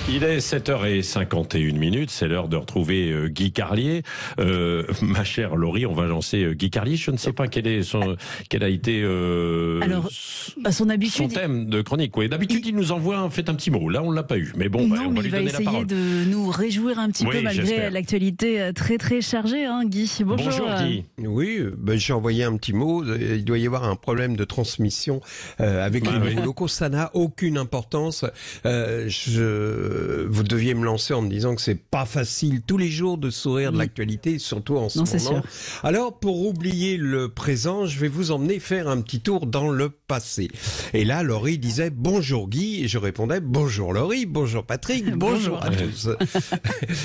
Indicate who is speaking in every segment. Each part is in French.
Speaker 1: Il est 7h51, c'est l'heure de retrouver Guy Carlier. Ma chère Laurie, on va lancer Guy Carlier. Je ne sais pas quel a été
Speaker 2: Alors, à son habitude,
Speaker 1: son thème de chronique. Oui, d'habitude, il nous envoie, faites un petit mot. Là, on ne l'a pas eu. Mais bon,
Speaker 2: non,
Speaker 1: on va lui donner la parole.
Speaker 2: Il va essayer de nous réjouir un petit peu malgré
Speaker 1: j'espère.
Speaker 2: L'actualité très très chargée, hein, Guy. Bonjour
Speaker 1: Guy.
Speaker 3: Oui, j'ai envoyé un petit mot. Il doit y avoir un problème de transmission avec les nouveaux locaux. Ça n'a aucune importance. Vous deviez me lancer en me disant que c'est pas facile tous les jours de sourire de l'actualité, surtout en ce moment.
Speaker 2: Sûr.
Speaker 3: Alors, pour oublier le présent, je vais vous emmener faire un petit tour dans le passé. Et là, Laurie disait bonjour Guy, et je répondais bonjour Laurie, bonjour Patrick, bonjour à tous.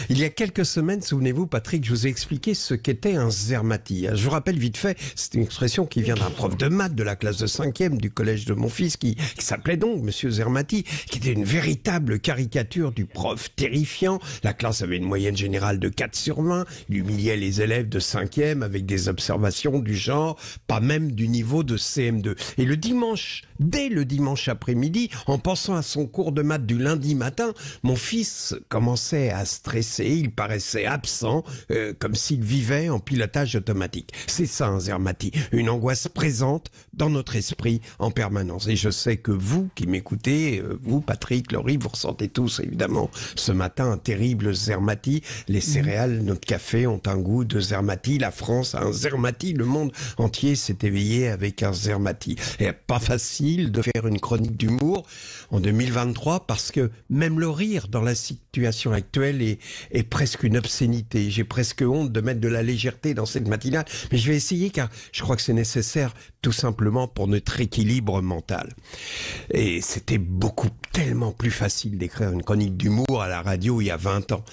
Speaker 3: Il y a quelques semaines, souvenez-vous Patrick, je vous ai expliqué ce qu'était un zermati. Je vous rappelle vite fait, c'est une expression qui vient d'un prof de maths de la classe de 5e du collège de mon fils qui s'appelait donc Monsieur Zermati, qui était une véritable caricature du prof terrifiant. La classe avait une moyenne générale de 4/20. Il humiliait les élèves de 5e avec des observations du genre, pas même du niveau de CM2. Et le dimanche, dès le dimanche après-midi, en pensant à son cours de maths du lundi matin, mon fils commençait à stresser. Il paraissait absent, comme s'il vivait en pilotage automatique. C'est ça un zermati, une angoisse présente dans notre esprit en permanence. Et je sais que vous qui m'écoutez, vous Patrick, Laurie, vous ressentez tous évidemment ce matin un terrible zermati. Les céréales, notre café ont un goût de zermati. La France a un zermati. Le monde entier s'est éveillé avec un zermati. Et pas facile de faire une chronique d'humour en 2023 parce que même le rire dans la situation actuelle est presque une obscénité. J'ai presque honte de mettre de la légèreté dans cette matinale, mais je vais essayer car je crois que c'est nécessaire tout simplement pour notre équilibre mental. Et c'était tellement plus facile d'écrire une chronique d'humour à la radio il y a 20 ans.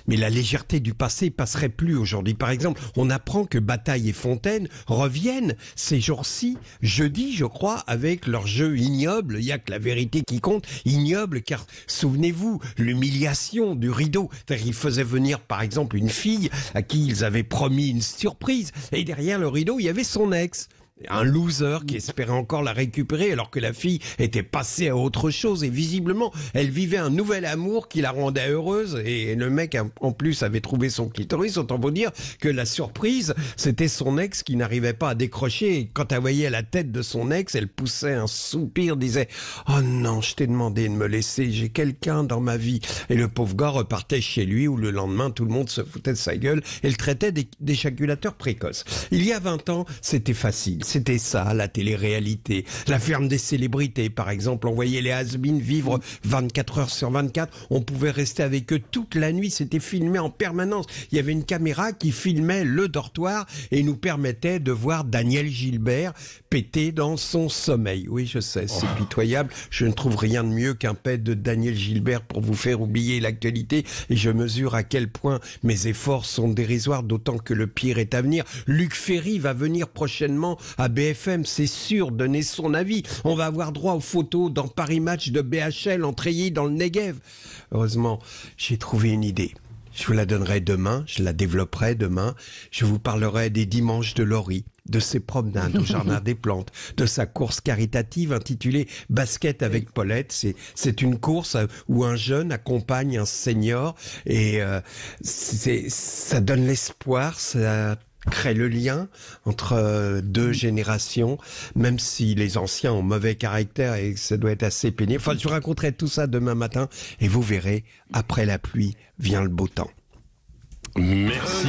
Speaker 3: Mais la légèreté du passé passerait plus aujourd'hui. Par exemple, on apprend que Bataille et Fontaine reviennent ces jours-ci, jeudi je crois, avec leur jeu ignoble. Il n'y a que la vérité qui compte. Ignoble car, souvenez-vous, l'humiliation du rideau. C'est-à-dire qu'ils faisaient venir par exemple une fille à qui ils avaient promis une surprise. Et derrière le rideau, il y avait son ex. Un loser qui espérait encore la récupérer alors que la fille était passée à autre chose et visiblement elle vivait un nouvel amour qui la rendait heureuse et le mec en plus avait trouvé son clitoris. Autant vous dire que la surprise c'était son ex qui n'arrivait pas à décrocher et quand elle voyait la tête de son ex elle poussait un soupir, disait « Oh non, je t'ai demandé de me laisser, j'ai quelqu'un dans ma vie » et le pauvre gars repartait chez lui où le lendemain tout le monde se foutait de sa gueule et le traitait d'éjaculateur précoce. Il y a 20 ans c'était facile. C'était ça, la télé-réalité. La ferme des célébrités, par exemple. On voyait les has-beens vivre 24 heures sur 24. On pouvait rester avec eux toute la nuit. C'était filmé en permanence. Il y avait une caméra qui filmait le dortoir et nous permettait de voir Daniel Gilbert péter dans son sommeil. Oui, je sais, c'est pitoyable. Je ne trouve rien de mieux qu'un pet de Daniel Gilbert pour vous faire oublier l'actualité. Et je mesure à quel point mes efforts sont dérisoires, d'autant que le pire est à venir. Luc Ferry va venir prochainement à BFM, c'est sûr, donner son avis. On va avoir droit aux photos dans Paris Match de BHL en treillis dans le Negev. Heureusement, j'ai trouvé une idée. Je vous la donnerai demain, je la développerai demain. Je vous parlerai des dimanches de Laurie, de ses promenades au jardin des plantes, de sa course caritative intitulée Basket avec Paulette. C'est une course où un jeune accompagne un senior et ça donne l'espoir, ça crée le lien entre deux générations, même si les anciens ont mauvais caractère et ça doit être assez pénible. Enfin, je vous raconterai tout ça demain matin et vous verrez, après la pluie vient le beau temps.
Speaker 1: Merci.